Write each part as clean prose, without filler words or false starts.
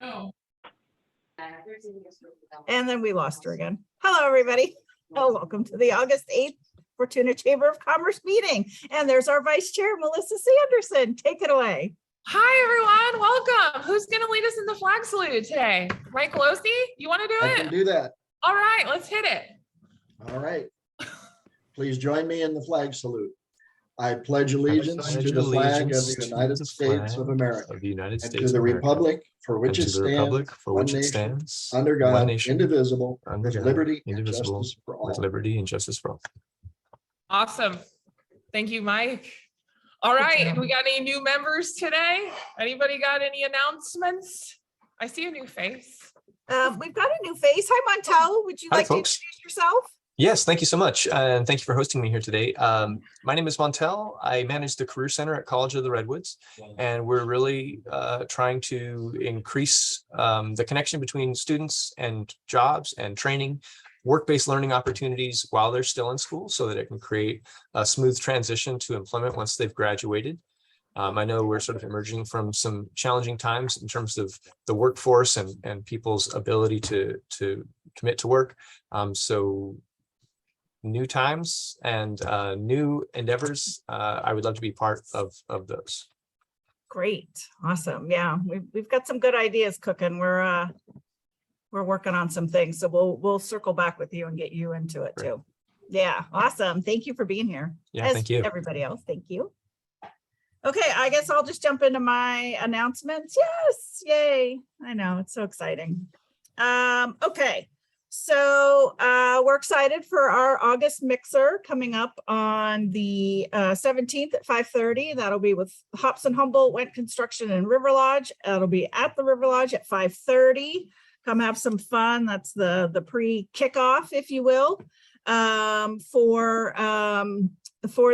Oh. And then we lost her again. Hello, everybody. Oh, welcome to the August 8th Fortuna Chamber of Commerce meeting. And there's our Vice Chair, Melissa Sanderson. Take it away. Hi, everyone. Welcome. Who's going to lead us in the flag salute today? Mike Losi, you want to do I it? can do that. All right, let's hit it. All right. Please join me in the flag salute. I pledge allegiance to the flag of the United States of America and to the republic for which it stands, under God, indivisible, with liberty and justice for all. Awesome. Thank you, Mike. All right, we got any new members today? Anybody got any announcements? I see a new face. We've got a new face. Hi, Montel. Would you like to introduce yourself? Yes, thank you so much. And thank you for hosting me here today. My name is Montel. I manage the Career Center at College of the Redwoods, and we're really trying to increase the connection between students and jobs and training, work-based learning opportunities while they're still in school so that it can create a smooth transition to employment once they've graduated. I know we're sort of emerging from some challenging times in terms of the workforce and people's ability to commit to work. So new times and new endeavors. I would love to be part of those. Great. Awesome. Yeah, we've got some good ideas cooking. We're working on some things, so we'll circle back with you and get you into it too. Yeah, awesome. Thank you for being here. Yeah, thank you. Everybody else, thank you. Okay, I guess I'll just jump into my announcements. Yes, yay. I know, it's so exciting. Okay. So we're excited for our August mixer coming up on the 17th at 5:30. That'll be with Hobson Humboldt, Went Construction, and River Lodge. It'll be at the River Lodge at 5:30. Come have some fun. That's the pre-kickoff, if you will, for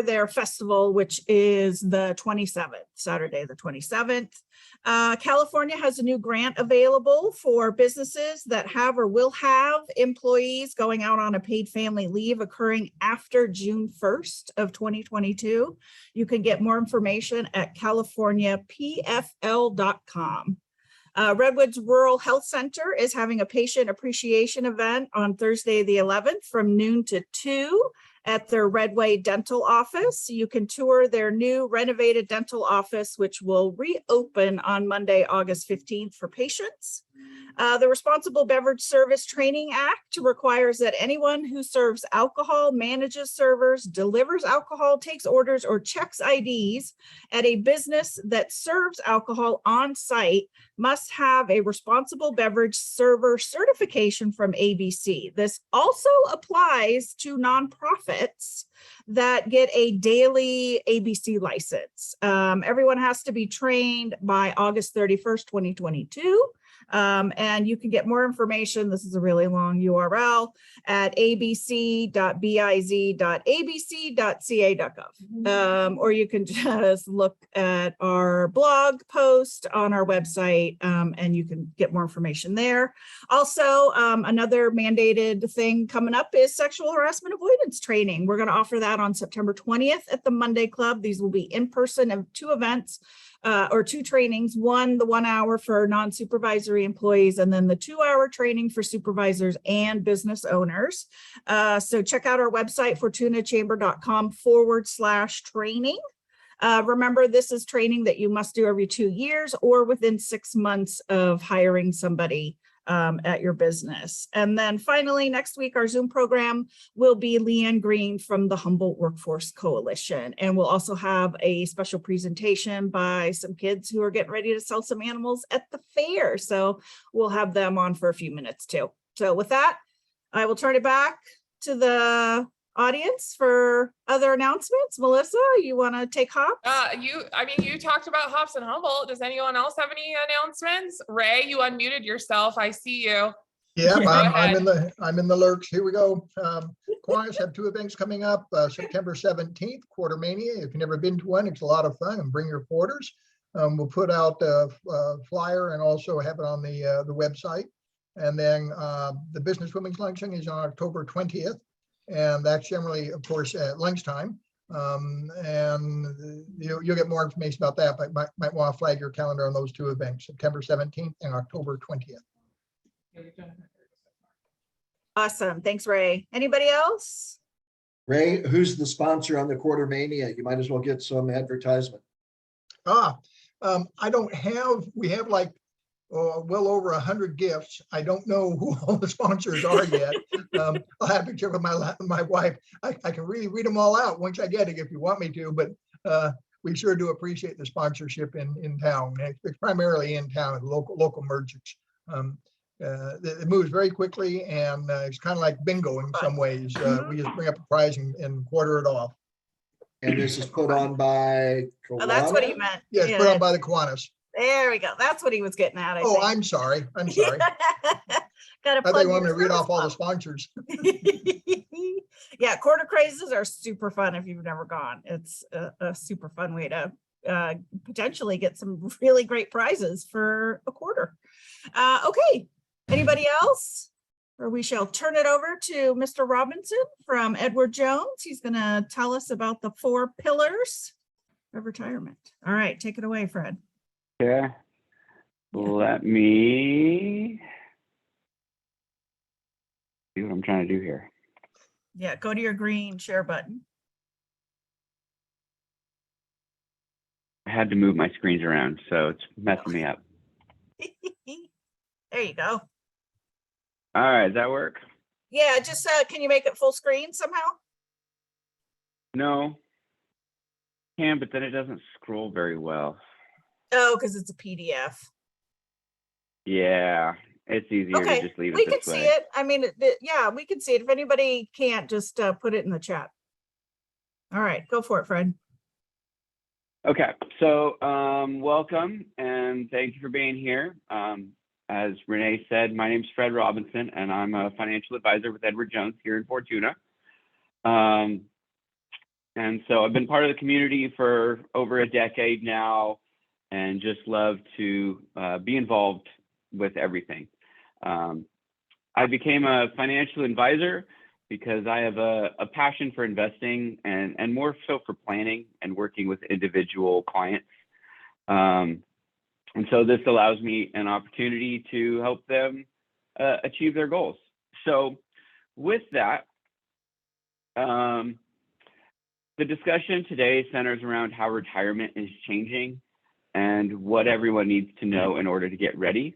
their festival, which is the 27th, Saturday, the 27th. California has a new grant available for businesses that have or will have employees going out on a paid family leave occurring after June 1st of 2022. You can get more information at californiapfl.com. Redwoods Rural Health Center is having a patient appreciation event on Thursday, the 11th from noon to 2 at their Redway Dental Office. You can tour their new renovated dental office, which will reopen on Monday, August 15th for patients. The Responsible Beverage Service Training Act requires that anyone who serves alcohol, manages servers, delivers alcohol, takes orders, or checks IDs at a business that serves alcohol on site must have a responsible beverage server certification from ABC. This also applies to nonprofits that get a daily ABC license. Everyone has to be trained by August 31st, 2022. And you can get more information. This is a really long URL at abc.biz.abc.ca.gov. Or you can just look at our blog post on our website and you can get more information there. Also, another mandated thing coming up is sexual harassment avoidance training. We're going to offer that on September 20th at the Monday Club. These will be in person of 2 events. Or 2 trainings, the 1 hour for non-supervisory employees, and then the 2-hour training for supervisors and business owners. So check out our website, fortunachamber.com/training. Remember, this is training that you must do every 2 years or within 6 months of hiring somebody at your business. And then finally, next week, our Zoom program will be Leanne Green from the Humboldt Workforce Coalition. And we'll also have a special presentation by some kids who are getting ready to sell some animals at the fair. So we'll have them on for a few minutes too. So with that, I will turn it back to the audience for other announcements. Melissa, you want to take Hops? You talked about Hops and Humboldt. Does anyone else have any announcements? Ray, you unmuted yourself. I see you. Yeah, I'm in the lurks. Here we go. Kiwanis have 2 events coming up. September 17th, Quarter Mania. If you've never been to one, it's a lot of fun, and bring your quarters. We'll put out a flyer and also have it on the website. And then the Business Women's Luncheon is on October 20th. And that's generally, of course, at lunchtime. And you'll get more information about that, but might want to flag your calendar on those two events, September 17th and October 20th. Awesome. Thanks, Ray. Anybody else? Ray, who's the sponsor on the Quarter Mania? You might as well get some advertisement. I don't have, we have like well over 100 gifts. I don't know who all the sponsors are yet. I'll have to check with my wife. I can really read them all out once I get it if you want me to, but we sure do appreciate the sponsorship in town. It's primarily in town, local merchants. It moves very quickly, and it's kind of like bingo in some ways. We just bring up a prize and quarter it off. And this is put on by Oh, that's what he Kiwanis? meant. Yeah, it's put on by the Kiwanis. There we go. That's what he was getting at. I Oh, think. I'm sorry. I'm sorry. Gotta I thought plug you wanted me to your read off all the service sponsors. club. Yeah, quarter crazes are super fun if you've never gone. It's a super fun way to potentially get some really great prizes for a quarter. Okay, anybody else? Or we shall turn it over to Mr. Robinson from Edward Jones. He's gonna tell us about the 4 pillars of retirement. All right, take it away, Fred. Yeah. Let me see what I'm trying to do here. Yeah, go to your green share button. I had to move my screens around, so it's messing me up. There you go. All right, does that work? Yeah, just can you make it full screen somehow? No. Can, but then it doesn't scroll very well. Oh, because it's a PDF. Yeah, it's easier Okay, to just leave we it can this see way. it. I mean, yeah, we can see it. If anybody can't, just put it in the chat. All right, go for it, Fred. Okay, so welcome and thank you for being here. As Renee said, my name's Fred Robinson, and I'm a financial advisor with Edward Jones here in Fortuna. And so I've been part of the community for over a decade now, and just love to be involved with everything. I became a financial advisor because I have a passion for investing and more so for planning and working with individual clients. And so this allows me an opportunity to help them achieve their goals. So with that, the discussion today centers around how retirement is changing and what everyone needs to know in order to get ready.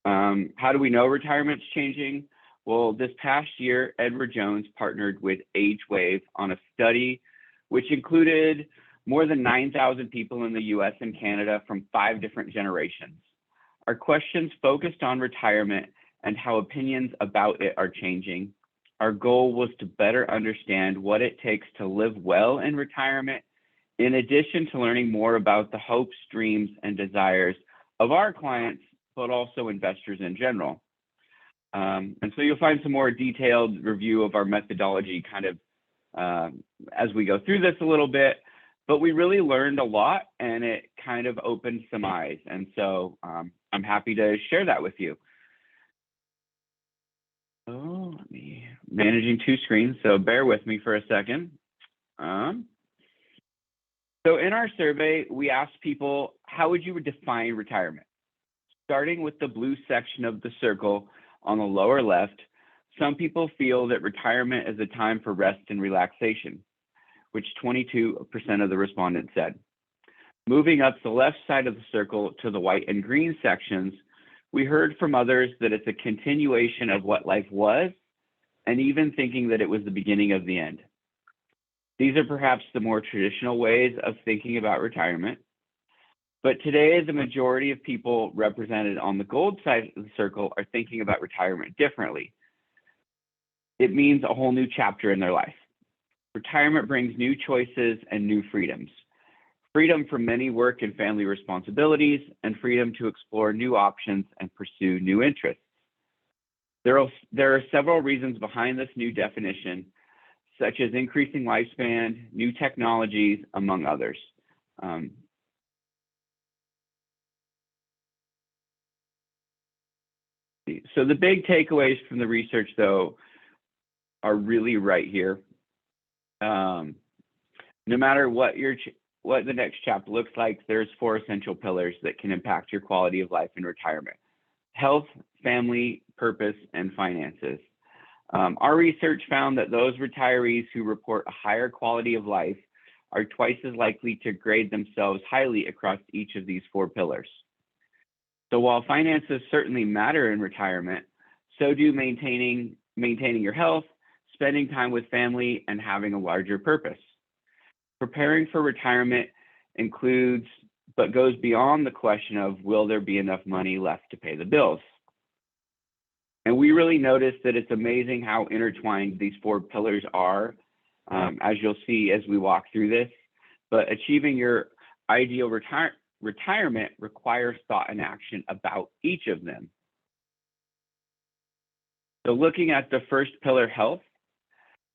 How do we know retirement's changing? Well, this past year, Edward Jones partnered with AgeWave on a study which included more than 9,000 people in the US and Canada from 5 different generations. Our questions focused on retirement and how opinions about it are changing. Our goal was to better understand what it takes to live well in retirement, in addition to learning more about the hopes, dreams, and desires of our clients, but also investors in general. And so you'll find some more detailed review of our methodology kind of as we go through this a little bit, but we really learned a lot and it kind of opened some eyes. And so I'm happy to share that with you. Oh, let me managing 2 screens, so bear with me for a second. So in our survey, we asked people, how would you define retirement? Starting with the blue section of the circle on the lower left, some people feel that retirement is a time for rest and relaxation, which 22% of the respondents said. Moving up the left side of the circle to the white and green sections, we heard from others that it's a continuation of what life was, and even thinking that it was the beginning of the end. These are perhaps the more traditional ways of thinking about retirement. But today, the majority of people represented on the gold side of the circle are thinking about retirement differently. It means a whole new chapter in their life. Retirement brings new choices and new freedoms. Freedom from many work and family responsibilities, and freedom to explore new options and pursue new interests. There are several reasons behind this new definition, such as increasing lifespan, new technologies, among others. So the big takeaways from the research, though, are really right here. No matter what what the next chapter looks like, there's 4 essential pillars that can impact your quality of life in retirement: health, family, purpose, and finances. Our research found that those retirees who report a higher quality of life are twice as likely to grade themselves highly across each of these 4 pillars. So while finances certainly matter in retirement, so do maintaining your health, spending time with family, and having a larger purpose. Preparing for retirement includes, but goes beyond the question of, will there be enough money left to pay the bills? And we really noticed that it's amazing how intertwined these 4 pillars are, as you'll see as we walk through this. But achieving your ideal retirement requires thought and action about each of them. So looking at the first pillar, health,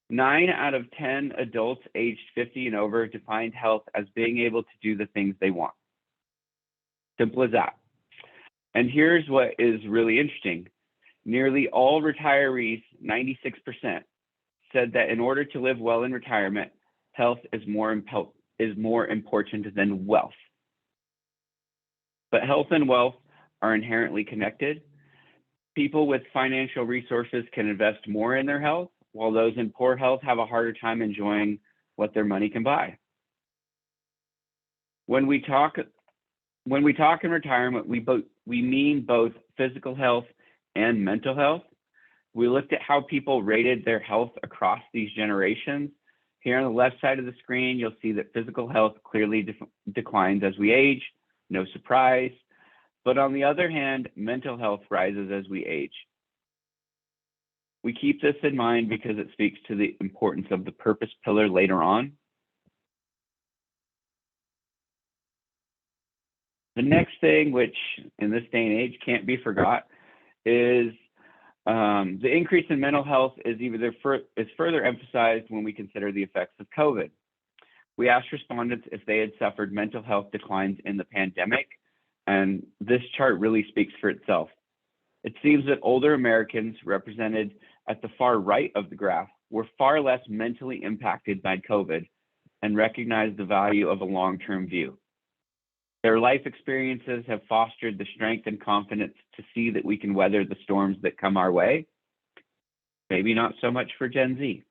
9 out of 10 adults aged 50 and over defined health as being able to do the things they want. Simple as that. And here's what is really interesting. Nearly all retirees, 96%, said that in order to live well in retirement, health is more important than wealth. But health and wealth are inherently connected. People with financial resources can invest more in their health, while those in poor health have a harder time enjoying what their money can buy. When we talk in retirement, we mean both physical health and mental health. We looked at how people rated their health across these generations. Here on the left side of the screen, you'll see that physical health clearly declines as we age, no surprise. But on the other hand, mental health rises as we age. We keep this in mind because it speaks to the importance of the purpose pillar later on. The next thing, which in this day and age can't be forgot, is the increase in mental health is further emphasized when we consider the effects of COVID. We asked respondents if they had suffered mental health declines in the pandemic, and this chart really speaks for itself. It seems that older Americans, represented at the far right of the graph, were far less mentally impacted by COVID and recognized the value of a long-term view. Their life experiences have fostered the strength and confidence to see that we can weather the storms that come our way. Maybe not so much for Gen Z.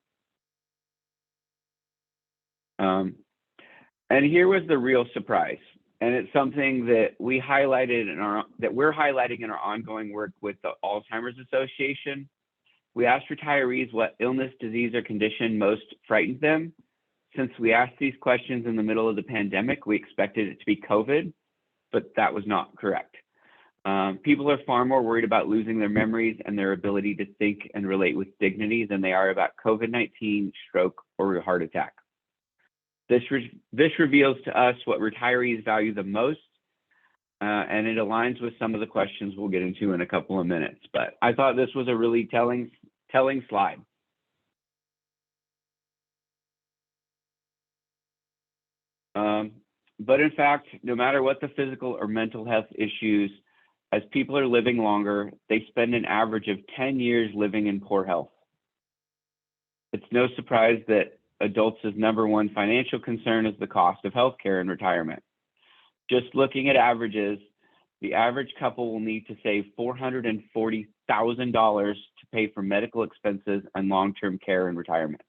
And here was the real surprise, and it's something that we're highlighting in our ongoing work with the Alzheimer's Association. We asked retirees what illness, disease, or condition most frightened them. Since we asked these questions in the middle of the pandemic, we expected it to be COVID, but that was not correct. People are far more worried about losing their memories and their ability to think and relate with dignity than they are about COVID-19, stroke, or a heart attack. This reveals to us what retirees value the most, and it aligns with some of the questions we'll get into in a couple of minutes. But I thought this was a really telling slide. But in fact, no matter what the physical or mental health issues, as people are living longer, they spend an average of 10 years living in poor health. It's no surprise that adults' #1 financial concern is the cost of healthcare in retirement. Just looking at averages, the average couple will need to save $440,000 to pay for medical expenses and long-term care in retirement.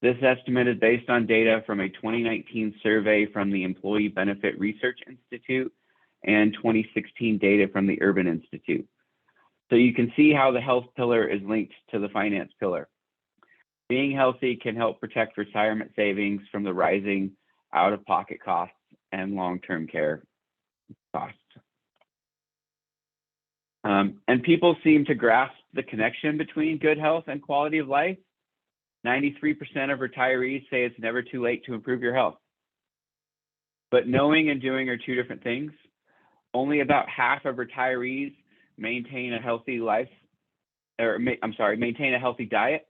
This estimate is based on data from a 2019 survey from the Employee Benefit Research Institute and 2016 data from the Urban Institute. So you can see how the health pillar is linked to the finance pillar. Being healthy can help protect retirement savings from the rising out-of-pocket costs and long-term care costs. And people seem to grasp the connection between good health and quality of life. 93% of retirees say it's never too late to improve your health. But knowing and doing are two different things. Only about half of retirees maintain a healthy maintain a healthy diet,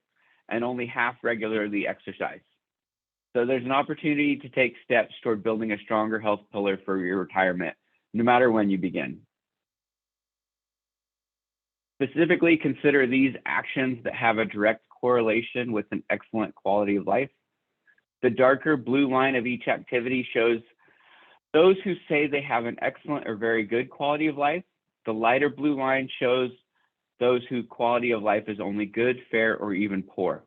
and only half regularly exercise. So there's an opportunity to take steps toward building a stronger health pillar for your retirement, no matter when you begin. Specifically, consider these actions that have a direct correlation with an excellent quality of life. The darker blue line of each activity shows those who say they have an excellent or very good quality of life. The lighter blue line shows those whose quality of life is only good, fair, or even poor.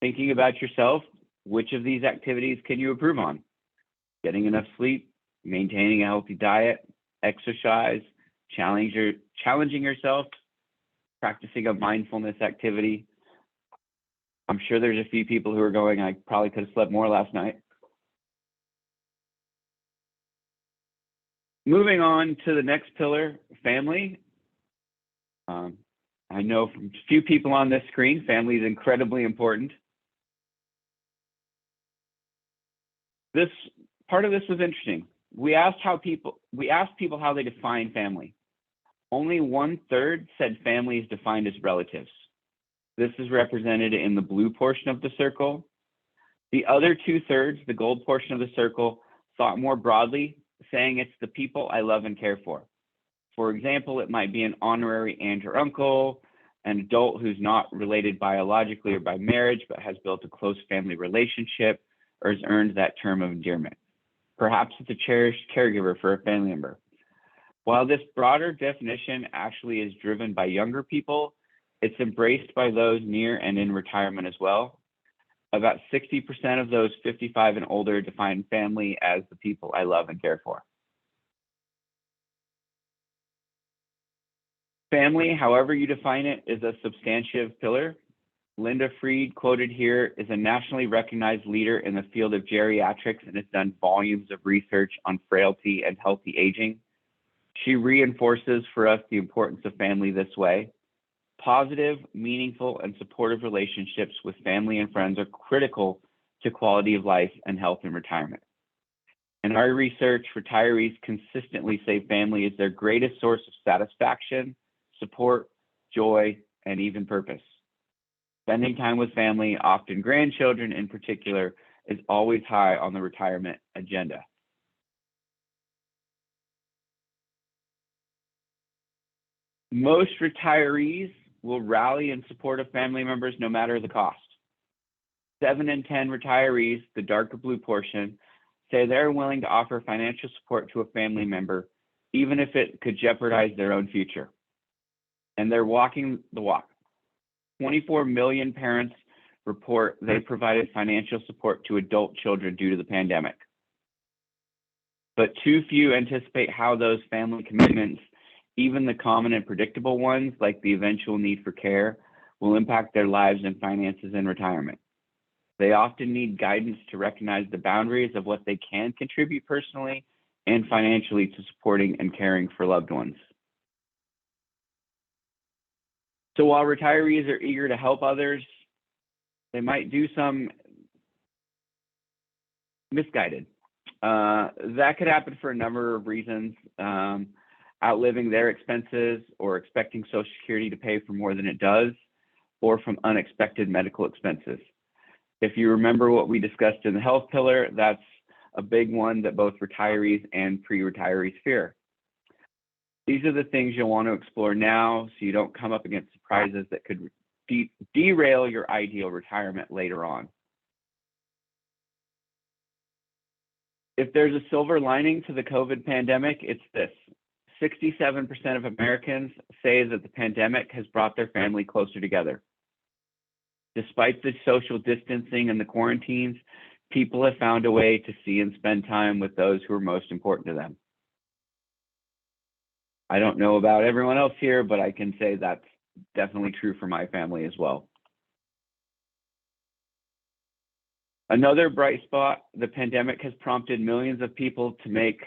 Thinking about yourself, which of these activities can you improve on? Getting enough sleep, maintaining a healthy diet, exercise, challenging yourself, practicing a mindfulness activity. I'm sure there's a few people who are going, I probably could have slept more last night. Moving on to the next pillar, family. I know from a few people on this screen, family is incredibly important. This part of this was interesting. We asked people how they define family. Only 1/3 said family is defined as relatives. This is represented in the blue portion of the circle. The other 2/3, the gold portion of the circle, thought more broadly, saying it's the people I love and care for. For example, it might be an honorary aunt or uncle, an adult who's not related biologically or by marriage, but has built a close family relationship or has earned that term of endearment. Perhaps it's a cherished caregiver for a family member. While this broader definition actually is driven by younger people, it's embraced by those near and in retirement as well. About 60% of those 55 and older define family as the people I love and care for. Family, however you define it, is a substantive pillar. Linda Fried, quoted here, is a nationally recognized leader in the field of geriatrics and has done volumes of research on frailty and healthy aging. She reinforces for us the importance of family this way. Positive, meaningful, and supportive relationships with family and friends are critical to quality of life and health in retirement. In our research, retirees consistently say family is their greatest source of satisfaction, support, joy, and even purpose. Spending time with family, often grandchildren in particular, is always high on the retirement agenda. Most retirees will rally in support of family members no matter the cost. 7 in 10 retirees, the darker blue portion, say they're willing to offer financial support to a family member, even if it could jeopardize their own future. And they're walking the walk. 24 million parents report they provided financial support to adult children due to the pandemic. But too few anticipate how those family commitments, even the common and predictable ones, like the eventual need for care, will impact their lives and finances in retirement. They often need guidance to recognize the boundaries of what they can contribute personally and financially to supporting and caring for loved ones. So while retirees are eager to help others, they might do some misguided. That could happen for a number of reasons. Outliving their expenses or expecting Social Security to pay for more than it does, or from unexpected medical expenses. If you remember what we discussed in the health pillar, that's a big one that both retirees and pre-retirees fear. These are the things you'll want to explore now so you don't come up against surprises that could derail your ideal retirement later on. If there's a silver lining to the COVID pandemic, it's this. 67% of Americans say that the pandemic has brought their family closer together. Despite the social distancing and the quarantines, people have found a way to see and spend time with those who are most important to them. I don't know about everyone else here, but I can say that's definitely true for my family as well. Another bright spot, the pandemic has prompted millions of people to make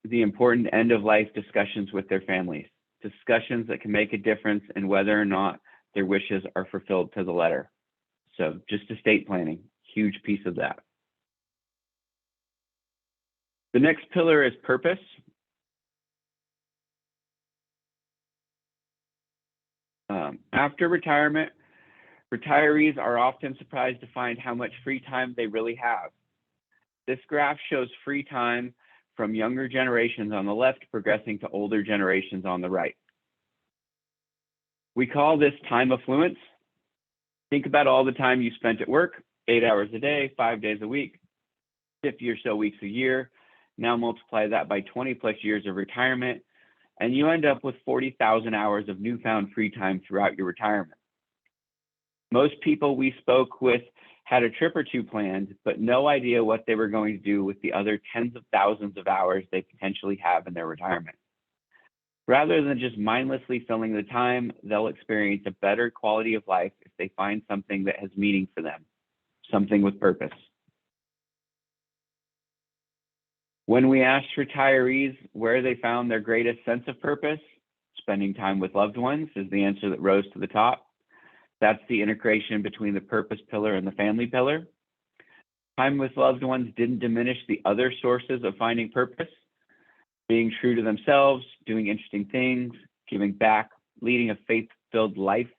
the important end-of-life discussions with their families, discussions that can make a difference in whether or not their wishes are fulfilled to the letter. So just estate planning, huge piece of that. The next pillar is purpose. After retirement, retirees are often surprised to find how much free time they really have. This graph shows free time from younger generations on the left progressing to older generations on the right. We call this time affluence. Think about all the time you spent at work, 8 hours a day, 5 days a week, 50 or so weeks a year. Now multiply that by 20 plus years of retirement, and you end up with 40,000 hours of newfound free time throughout your retirement. Most people we spoke with had a trip or two planned, but no idea what they were going to do with the other tens of thousands of hours they potentially have in their retirement. Rather than just mindlessly filling the time, they'll experience a better quality of life if they find something that has meaning for them, something with purpose. When we asked retirees where they found their greatest sense of purpose, spending time with loved ones is the answer that rose to the top. That's the integration between the purpose pillar and the family pillar. Time with loved ones didn't diminish the other sources of finding purpose, being true to themselves, doing interesting things, giving back, leading a faith-filled life.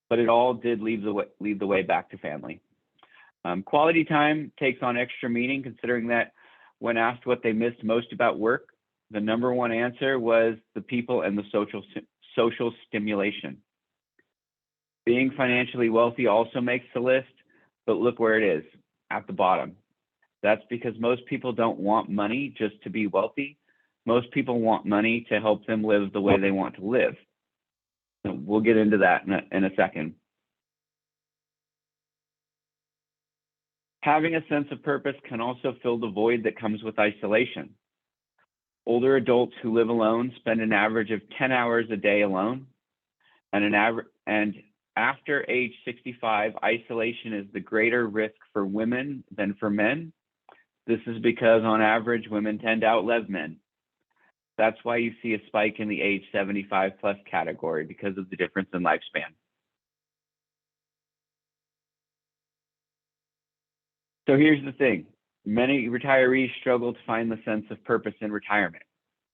But it all did lead the way back to family. Quality time takes on extra meaning, considering that when asked what they missed most about work, the number one answer was the people and the social stimulation. Being financially wealthy also makes the list, but look where it is, at the bottom. That's because most people don't want money just to be wealthy. Most people want money to help them live the way they want to live. So we'll get into that in a second. Having a sense of purpose can also fill the void that comes with isolation. Older adults who live alone spend an average of 10 hours a day alone, and after age 65, isolation is the greater risk for women than for men. This is because on average, women tend to outlive men. That's why you see a spike in the age 75 plus category, because of the difference in lifespan. So here's the thing. Many retirees struggle to find the sense of purpose in retirement.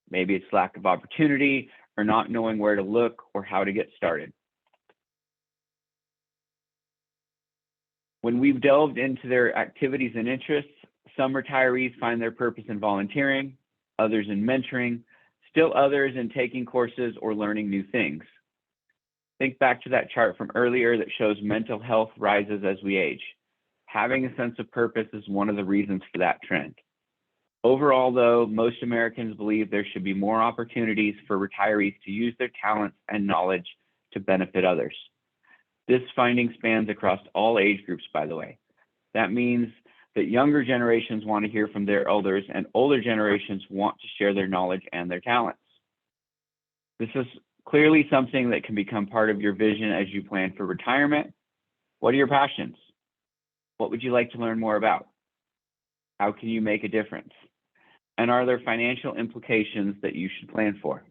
Maybe it's lack of opportunity or not knowing where to look or how to get started. When we've delved into their activities and interests, some retirees find their purpose in volunteering, others in mentoring, still others in taking courses or learning new things. Think back to that chart from earlier that shows mental health rises as we age. Having a sense of purpose is one of the reasons for that trend. Overall, though, most Americans believe there should be more opportunities for retirees to use their talents and knowledge to benefit others. This finding spans across all age groups, by the way. That means that younger generations want to hear from their elders, and older generations want to share their knowledge and their talents. This is clearly something that can become part of your vision as you plan for retirement. What are your passions? What would you like to learn more about? How can you make a difference? And are there financial implications that you should plan for?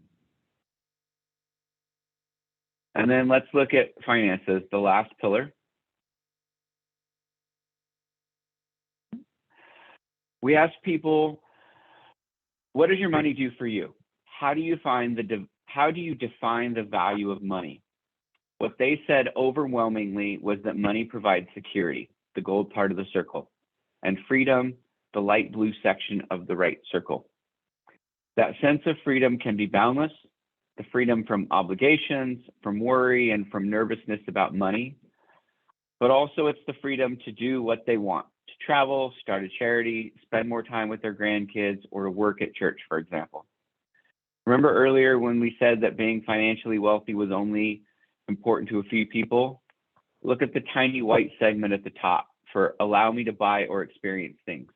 And then let's look at finances, the last pillar. We asked people, what does your money do for you? How do you define the value of money? What they said overwhelmingly was that money provides security, the gold part of the circle, and freedom, the light blue section of the right circle. That sense of freedom can be boundless, the freedom from obligations, from worry, and from nervousness about money, but also it's the freedom to do what they want, to travel, start a charity, spend more time with their grandkids, or to work at church, for example. Remember earlier when we said that being financially wealthy was only important to a few people? Look at the tiny white segment at the top for allow me to buy or experience things.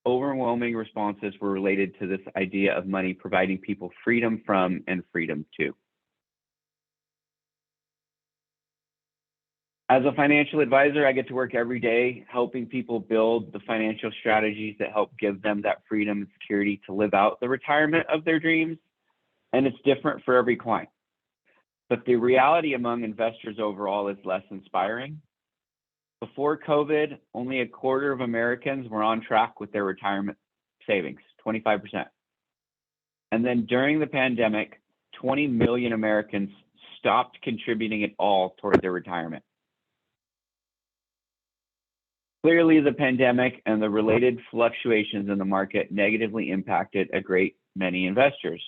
Overwhelming responses were related to this idea of money providing people freedom from and freedom to. As a financial advisor, I get to work every day helping people build the financial strategies that help give them that freedom and security to live out the retirement of their dreams. And it's different for every client. But the reality among investors overall is less inspiring. Before COVID, only a quarter of Americans were on track with their retirement savings, 25%. And then during the pandemic, 20 million Americans stopped contributing at all toward their retirement. Clearly, the pandemic and the related fluctuations in the market negatively impacted a great many investors,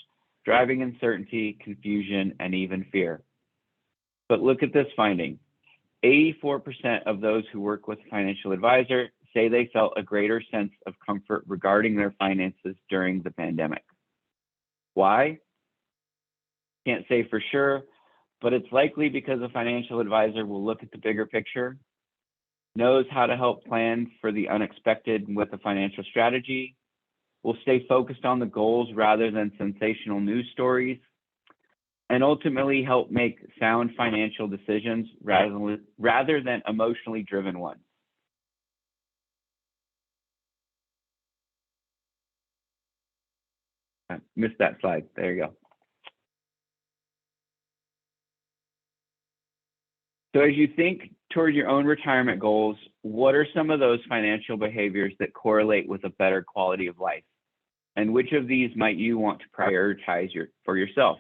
driving uncertainty, confusion, and even fear. But look at this finding. 84% of those who work with a financial advisor say they felt a greater sense of comfort regarding their finances during the pandemic. Why? Can't say for sure, but it's likely because a financial advisor will look at the bigger picture, knows how to help plan for the unexpected with a financial strategy, will stay focused on the goals rather than sensational news stories, and ultimately help make sound financial decisions rather than emotionally driven ones. I missed that slide. There you go. So as you think toward your own retirement goals, what are some of those financial behaviors that correlate with a better quality of life? And which of these might you want to prioritize for yourself?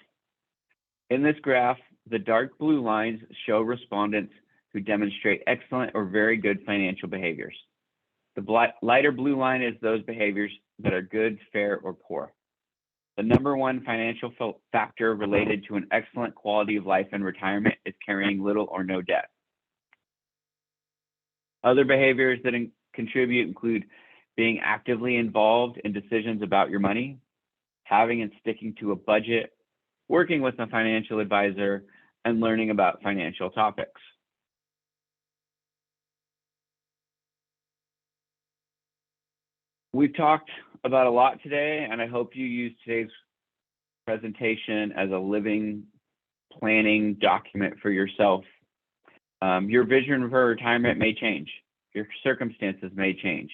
In this graph, the dark blue lines show respondents who demonstrate excellent or very good financial behaviors. The lighter blue line is those behaviors that are good, fair, or poor. The number one financial factor related to an excellent quality of life in retirement is carrying little or no debt. Other behaviors that contribute include being actively involved in decisions about your money, having and sticking to a budget, working with a financial advisor, and learning about financial topics. We've talked about a lot today, and I hope you use today's presentation as a living planning document for yourself. Your vision for retirement may change. Your circumstances may change.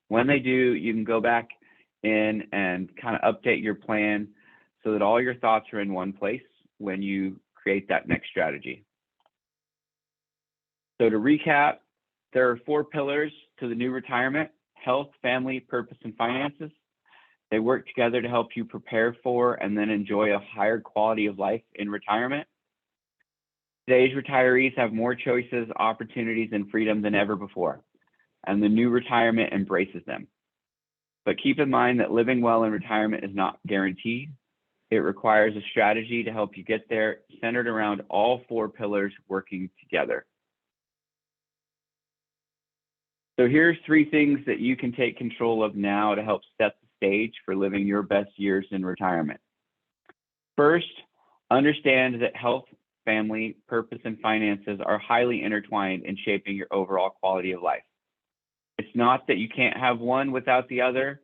When they do, you can go back in and kind of update your plan so that all your thoughts are in one place when you create that next strategy. So to recap, there are 4 pillars to the new retirement: health, family, purpose, and finances. They work together to help you prepare for and then enjoy a higher quality of life in retirement. Today's retirees have more choices, opportunities, and freedom than ever before, and the new retirement embraces them. But keep in mind that living well in retirement is not guaranteed. It requires a strategy to help you get there, centered around all 4 pillars working together. So here's 3 things that you can take control of now to help set the stage for living your best years in retirement. First, understand that health, family, purpose, and finances are highly intertwined in shaping your overall quality of life. It's not that you can't have one without the other,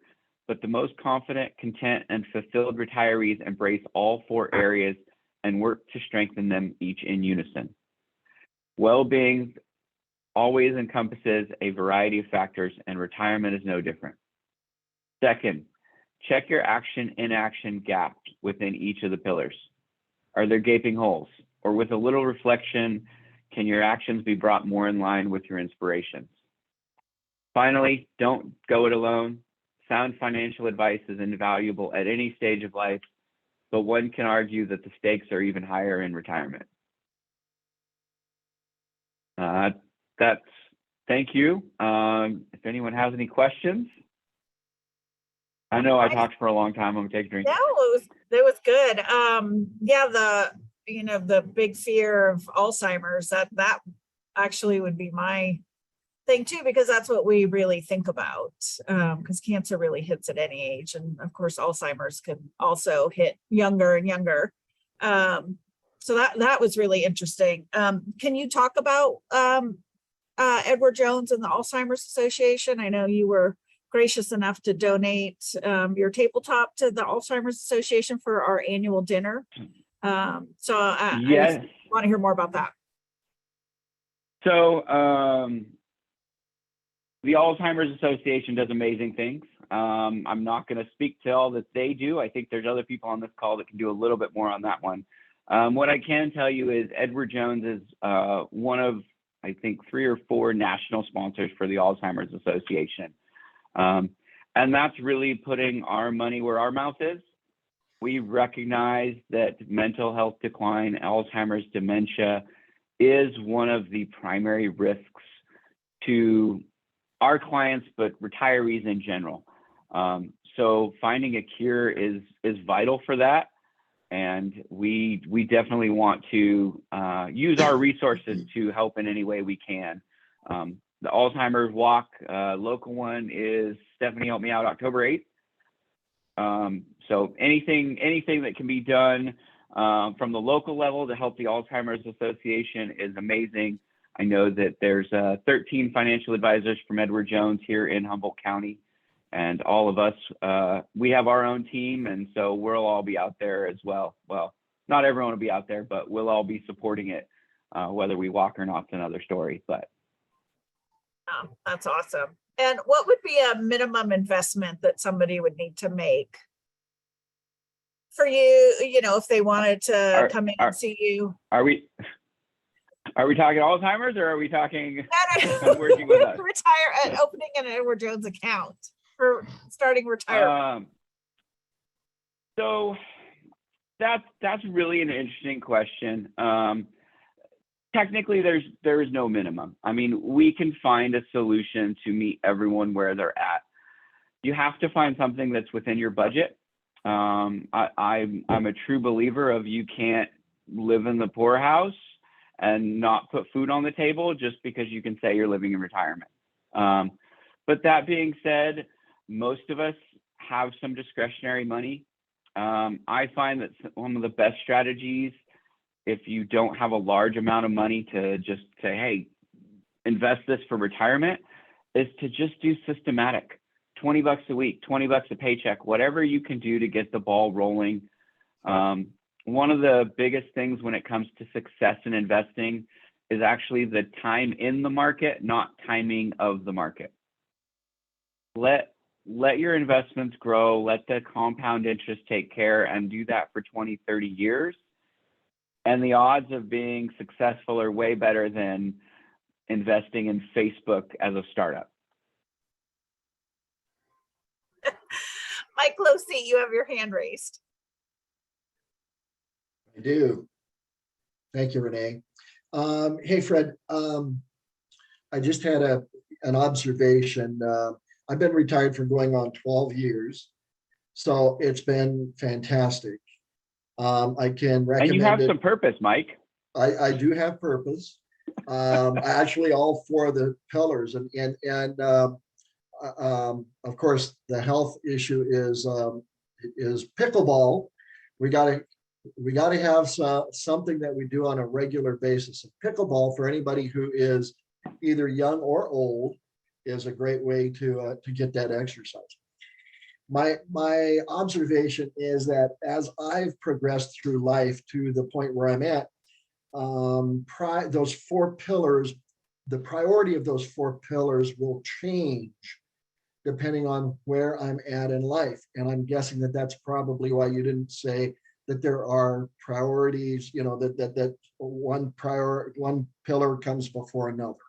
but the most confident, content, and fulfilled retirees embrace all 4 areas and work to strengthen them each in unison. Well-being always encompasses a variety of factors, and retirement is no different. Second, check your action-inaction gaps within each of the pillars. Are there gaping holes? Or with a little reflection, can your actions be brought more in line with your inspirations? Finally, don't go it alone. Sound financial advice is invaluable at any stage of life, but one can argue that the stakes are even higher in retirement. Thank you. If anyone has any questions. I know I talked for a long time. I'm gonna take a drink. No, it was good. Yeah, the big fear of Alzheimer's, that actually would be my thing too, because that's what we really think about, because cancer really hits at any age. And of course, Alzheimer's can also hit younger and younger. So that was really interesting. Can you talk about Edward Jones and the Alzheimer's Association? I know you were gracious enough to donate your tabletop to the Alzheimer's Association for our annual dinner. So yes. I want to hear more about that. So the Alzheimer's Association does amazing things. I'm not going to speak to all that they do. I think there's other people on this call that can do a little bit more on that one. What I can tell you is Edward Jones is one of, I think, 3 or 4 national sponsors for the Alzheimer's Association. And that's really putting our money where our mouth is. We recognize that mental health decline, Alzheimer's, dementia is one of the primary risks to our clients, but retirees in general. So finding a cure is vital for that. and we definitely want to use our resources to help in any way we can. The Alzheimer's Walk local one is, Stephanie, help me out, October 8th. So anything that can be done from the local level to help the Alzheimer's Association is amazing. I know that there's 13 financial advisors from Edward Jones here in Humboldt County, and all of us, we have our own team, and so we'll all be out there as well. Well, not everyone will be out there, but we'll all be supporting it, whether we walk or not, is another story. But That's awesome. And what would be a minimum investment that somebody would need to make for you, if they wanted to come in and see you? Are we talking Alzheimer's, or are we talking No. working with us? Opening an Edward Jones account for starting retirement. So that's really an interesting question. Technically, there is no minimum. I mean, we can find a solution to meet everyone where they're at. You have to find something that's within your budget. I'm a true believer of, you can't live in the poorhouse and not put food on the table just because you can say you're living in retirement. But that being said, most of us have some discretionary money. I find that one of the best strategies, if you don't have a large amount of money to just say, hey, invest this for retirement, is to just do systematic. $20 a week, $20 a paycheck, whatever you can do to get the ball rolling. One of the biggest things when it comes to success in investing is actually the time in the market, not timing of the market. Let your investments grow, let the compound interest take care, and do that for 20, 30 years. And the odds of being successful are way better than investing in Facebook as a startup. Mike Losey, you have your hand raised. I do. Thank you, Renee. Hey, Fred. I just had an observation. I've been retired for going on 12 years, so it's been fantastic. I can recommend. And you have some purpose, Mike. I do have purpose. Actually, all four of the pillars, and of course, the health issue is pickleball. We got to have something that we do on a regular basis. And pickleball, for anybody who is either young or old, is a great way to get that exercise. My observation is that as I've progressed through life to the point where I'm at, those four pillars, the priority of those four pillars will change depending on where I'm at in life. And I'm guessing that that's probably why you didn't say that there are priorities, that one pillar comes before another.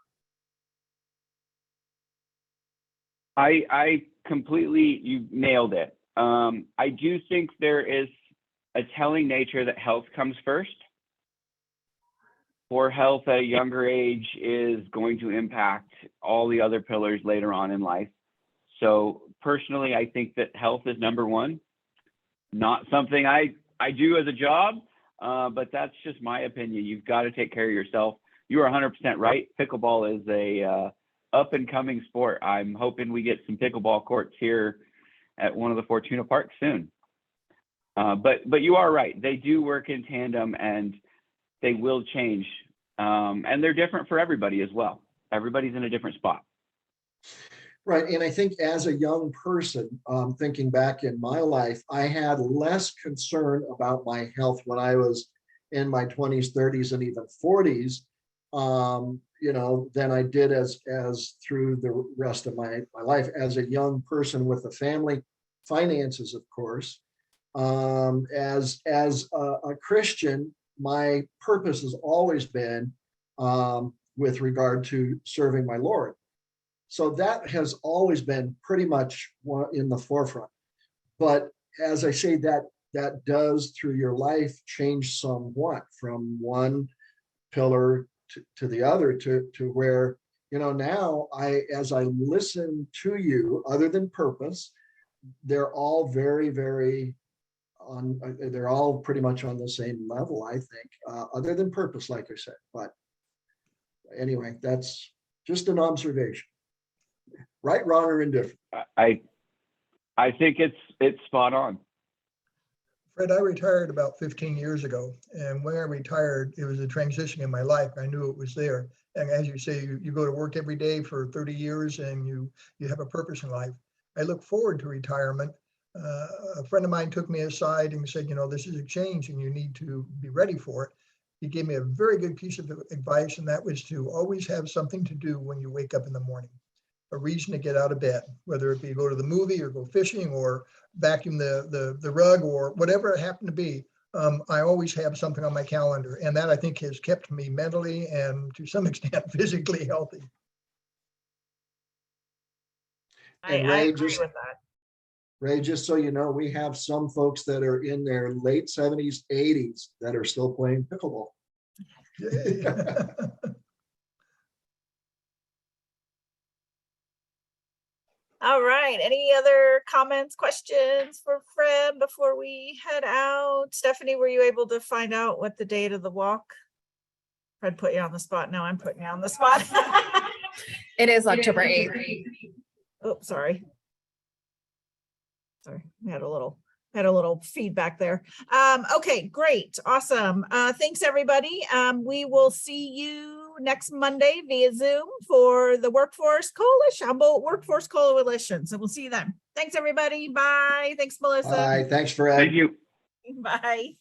I completely, you nailed it. I do think there is a telling nature that health comes first. Poor health at a younger age is going to impact all the other pillars later on in life. So personally, I think that health is number one. Not something I do as a job, but that's just my opinion. You've got to take care of yourself. You are 100% right. Pickleball is a up and coming sport. I'm hoping we get some pickleball courts here at one of the Fortuna Parks soon. But you are right. They do work in tandem, and they will change. And they're different for everybody as well. Everybody's in a different spot. Right. And I think as a young person, thinking back in my life, I had less concern about my health when I was in my 20s, 30s, and even 40s, than I did as through the rest of my life as a young person with a family, finances, of course. As a Christian, my purpose has always been with regard to serving my Lord. So that has always been pretty much in the forefront. But as I say, that does through your life change somewhat from one pillar to the other, to where, now as I listen to you, other than purpose, they're all very, very they're all pretty much on the same level, I think, other than purpose, like I said. But anyway, that's just an observation. Right, wrong, or indifferent. I think it's spot on. Fred, I retired about 15 years ago, and when I retired, it was a transition in my life. I knew it was there. And as you say, you go to work every day for 30 years and you have a purpose in life. I look forward to retirement. A friend of mine took me aside and said, this is a change and you need to be ready for it. He gave me a very good piece of advice, and that was to always have something to do when you wake up in the morning. A reason to get out of bed, whether it be go to the movie or go fishing or vacuum the rug or whatever it happened to be. I always have something on my calendar, and that I think has kept me mentally and to some extent physically healthy. I And Ray, agree with that. Ray, just so you know, we have some folks that are in their late 70s, 80s that are still playing pickleball. Yay. All right. Any other comments, questions for Fred before we head out? Stephanie, were you able to find out what the date of the walk? Fred put you on the spot. Now I'm putting you on the spot. It is October 8th. Oh, sorry. Sorry, we had a little feedback there. Okay, great. Awesome. Thanks, everybody. We will see you next Monday via Zoom for the Workforce Coalition, Humboldt Workforce Coalition. So we'll see you then. Thanks, everybody. Bye. Thanks, Melissa. Bye. Thanks, Fred. Thank you. Bye.